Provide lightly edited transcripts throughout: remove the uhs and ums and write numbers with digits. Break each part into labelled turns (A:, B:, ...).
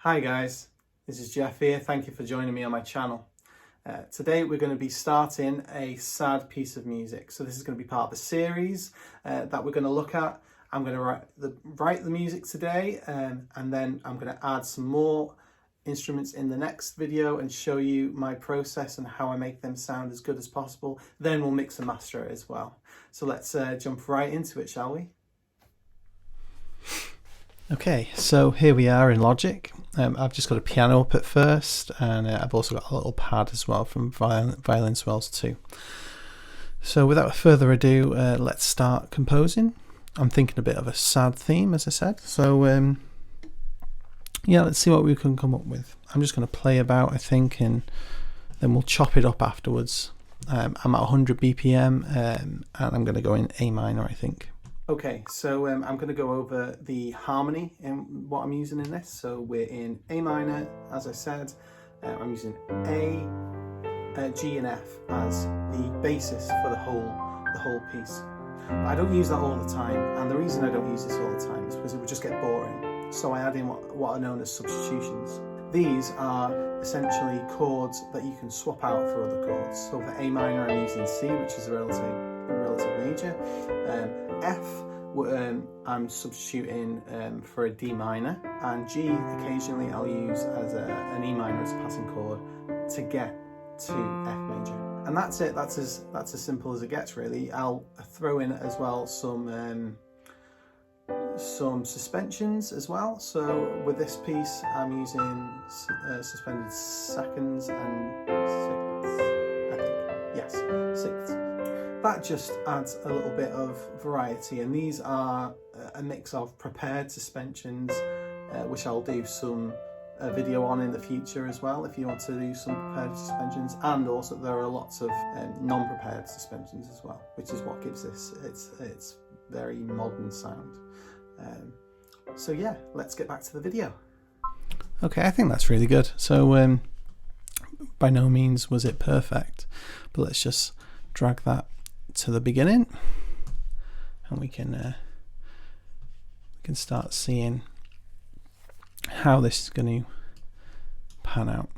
A: Hi guys, this is Jeff here. Thank you for joining me on my channel. Today we're going to be starting a sad piece of music. So this is going to be part of a series that we're going to look at. I'm going to write the music today and then I'm going to add some more instruments in the next video and show you my process and how I make them sound as good as possible. Then we'll mix and master it as well. So let's jump right into it, shall we?
B: Okay, so here we are in Logic. I've just got a piano up at first, and I've also got a little pad as well from Violin Swells 2. So without further ado, let's start composing. I'm thinking a bit of a sad theme, as I said. So yeah, let's see what we can come up with. I'm just going to play about, I think, and then we'll chop it up afterwards. I'm at 100 BPM, and I'm going to go in A minor, I think.
A: Okay, so I'm going to go over the harmony in what I'm using in this. So we're in A minor, as I said. I'm using A, G and F as the basis for the whole piece. I don't use that all the time, and the reason I don't use this all the time is because it would just get boring. So I add in what are known as substitutions. These are essentially chords that you can swap out for other chords. So for A minor, I'm using C, which is a relative major. F, I'm substituting for a D minor, and G occasionally I'll use as an E minor as a passing chord to get to F major. And that's it. That's as simple as it gets, really. I'll throw in as well some suspensions as well. So with this piece, I'm using suspended seconds and sixths, I think. Yes, sixths. That just adds a little bit of variety, and these are a mix of prepared suspensions, which I'll do some video on in the future as well if you want to do some prepared suspensions, and also there are lots of non-prepared suspensions as well, which is what gives this its very modern sound. So yeah, let's get back to the video.
B: Okay, I think that's really good. So by no means was it perfect, but let's just drag that to the beginning, and we can start seeing how this is going to pan out.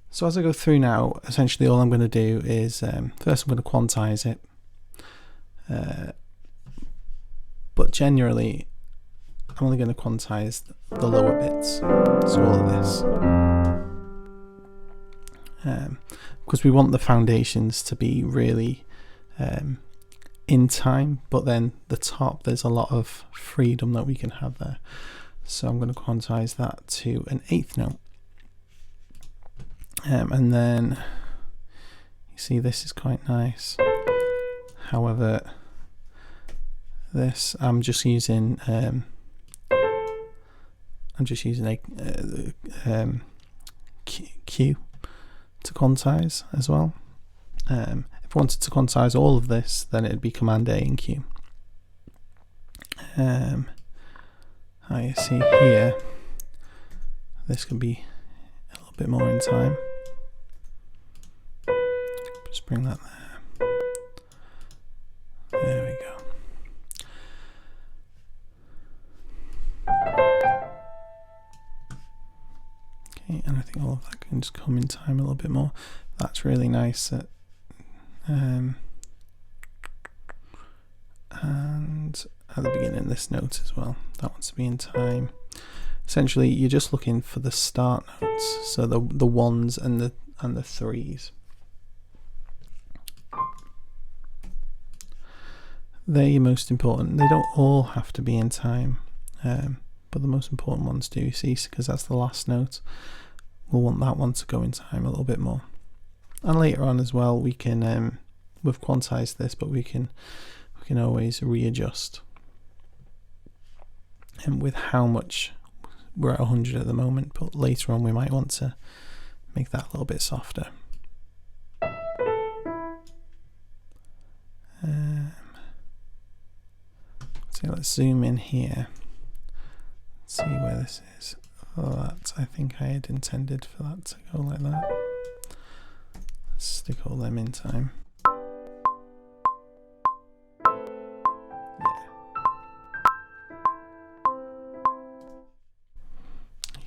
B: So as I go through now, essentially all I'm going to do is first I'm going to quantize it, but generally I'm only going to quantize the lower bits, so all of this, because we want the foundations to be really in time, but then the top, there's a lot of freedom that we can have there. So I'm going to quantize that to an eighth note, and then you see this is quite nice. However, this I'm just using a Q to quantize as well. If I wanted to quantize all of this, then it'd be Command A and Q. How you see here, this can be a little bit more in time. Just bring that there. There we go. Okay, and I think all of that can just come in time a little bit more. That's really nice. And at the beginning, this note as well, that wants to be in time. Essentially, you're just looking for the start notes, so the ones and the threes. They're your most important. They don't all have to be in time, but the most important ones do, you see, because that's the last note. We'll want that one to go in time a little bit more. And later on as well, we can we've quantized this, but we can always readjust. And with how much, we're at 100 at the moment, but later on we might want to make that a little bit softer. So let's zoom in here. Let's see where this is. Oh, that, I think I had intended for that to go like that. Let's stick all them in time. Yeah.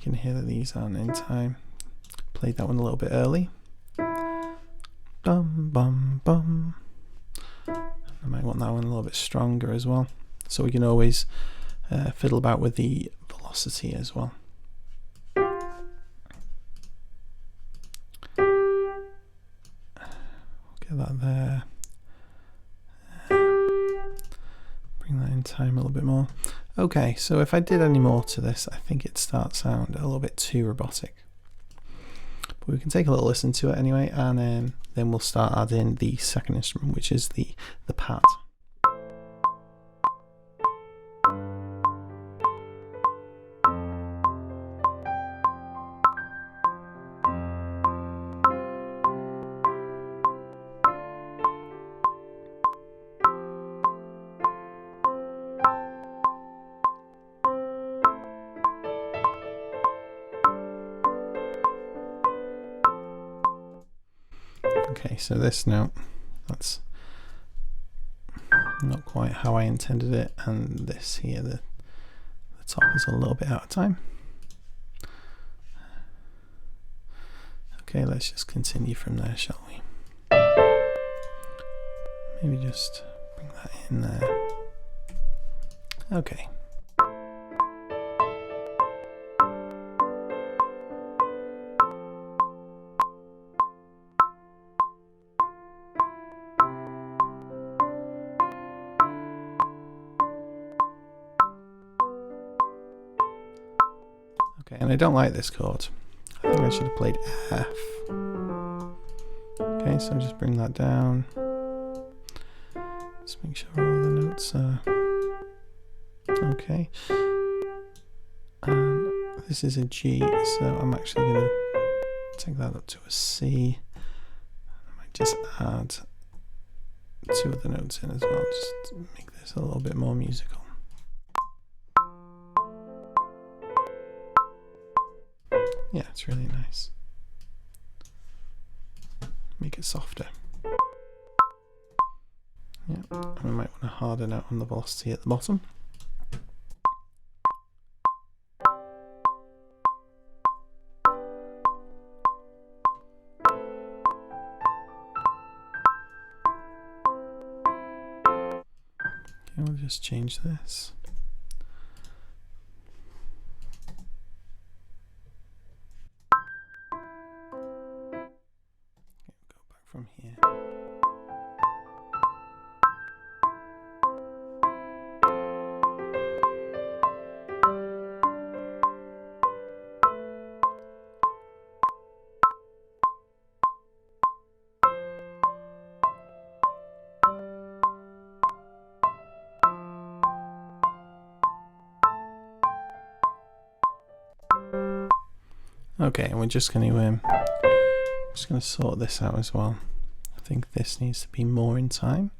B: You can can hear that these aren't in time. Played that one a little bit early. Bum bum bum. I might want that one a little bit stronger as well, so we can always fiddle about with the velocity as well. Get that there. Bring that in time a little bit more. Okay, so if I did any more to this, I think it starts to sound a little bit too robotic. But we can take a little listen to it anyway, and then we'll start adding the second instrument, which is the pad. Okay, so this note, that's not quite how I intended it, and this here, the top is a little bit out of time. Okay, let's just continue from there, shall we? Maybe just bring that in there. Okay. Okay, and I don't like this chord. I think I should have played F. Okay, so just bring that down. Just make sure all the notes are okay. And this is a G, so I'm actually going to take that up to a C. I might just add 2 of the notes in as well, just to make this a little bit more musical. Yeah, it's really nice. Make it softer. Yeah, and we might want to harden out on the velocity at the bottom. Okay, we'll just change this. From here. Okay, and we're just going to sort this out as well. I think this needs to be more in time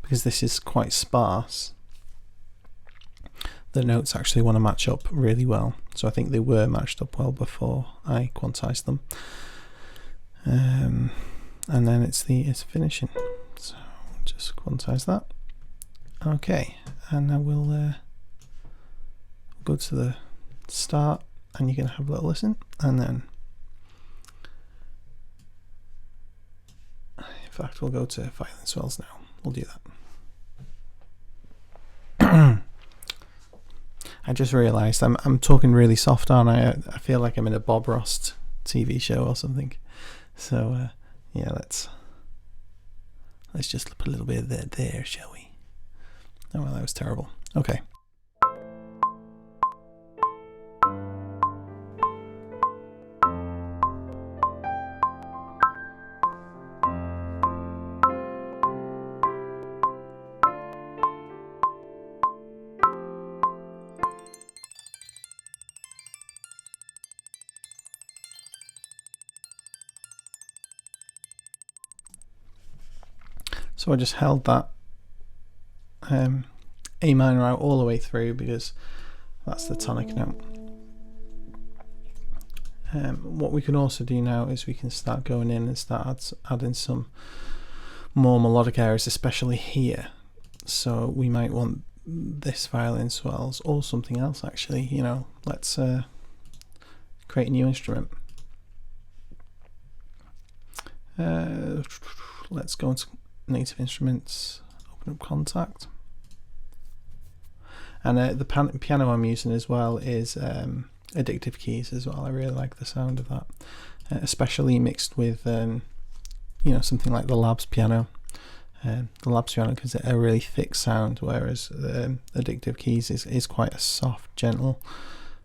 B: because this is quite sparse. The notes actually want to match up really well, so I think they were matched up well before I quantized them. And then it's finishing. So just quantize that. Okay, and now we'll go to the start, and you can have a little listen, and then in fact we'll go to violin swells now. We'll do that. I just realised I'm talking really soft, aren't I? I feel like I'm in a Bob Ross TV show or something. So yeah, let's just put a little bit of that there, shall we? Oh well, that was terrible. Okay. So I just held that A minor out all the way through because that's the tonic note. What we can also do now is we can start going in and start adding some more melodic areas, especially here. So we might want this violin swells or something else actually, you know. Let's create a new instrument. Let's go into Native Instruments, open up Contact. And the piano I'm using as well is Addictive Keys as well. I really like the sound of that, especially mixed with you know, something like the Labs piano. The Labs piano gives it a really thick sound, whereas Addictive Keys is quite a soft, gentle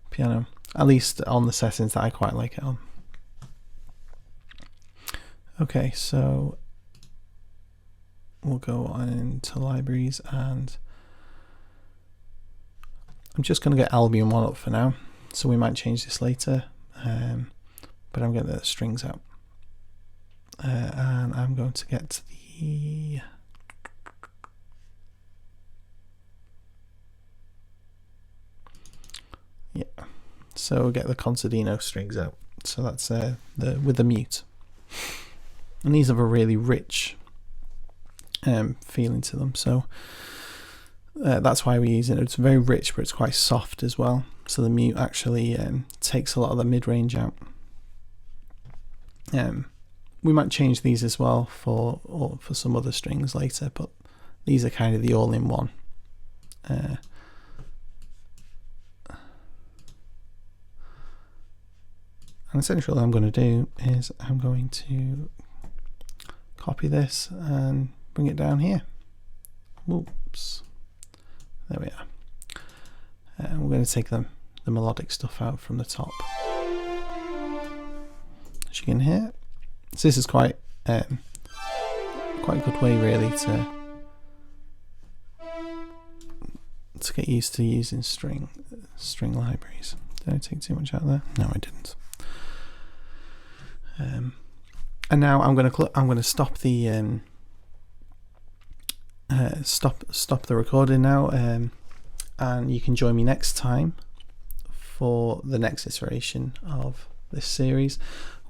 B: piano, at least on the settings that I quite like it on. Okay, so we'll go on into libraries, and I'm just going to get Albion 1 up for now, so we might change this later, but I'm getting the strings out, and I'm going to get the so we'll get the Concertino strings out. So that's with the mute, and these have a really rich feeling to them. So that's why we use it. It's very rich, but it's quite soft as well. So the mute actually takes a lot of the mid-range out. We might change these as well for some other strings later, but these are kind of the all-in-one. And essentially what I'm going to do is I'm going to copy this and bring it down here. Whoops. There we are. And we're going to take the melodic stuff out from the top. As you can hear. So this is quite a good way really to get used to using string libraries. Did I take too much out there? No, I didn't. And now I'm going to stop the stop the recording now, and you can join me next time for the next iteration of this series,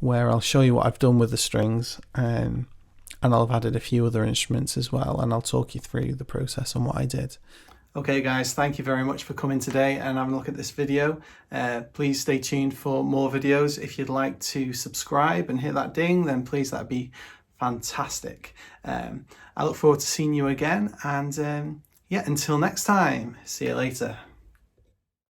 B: where I'll show you what I've done with the strings, and I'll have added a few other instruments as well, and I'll talk you through the process and what I did. Okay guys, thank you very much for coming today and having a look at this video. Please stay tuned for more videos. If you'd like to subscribe and hit that ding, then please, that'd be fantastic. I look forward to seeing you again, and yeah, until next time, see you later.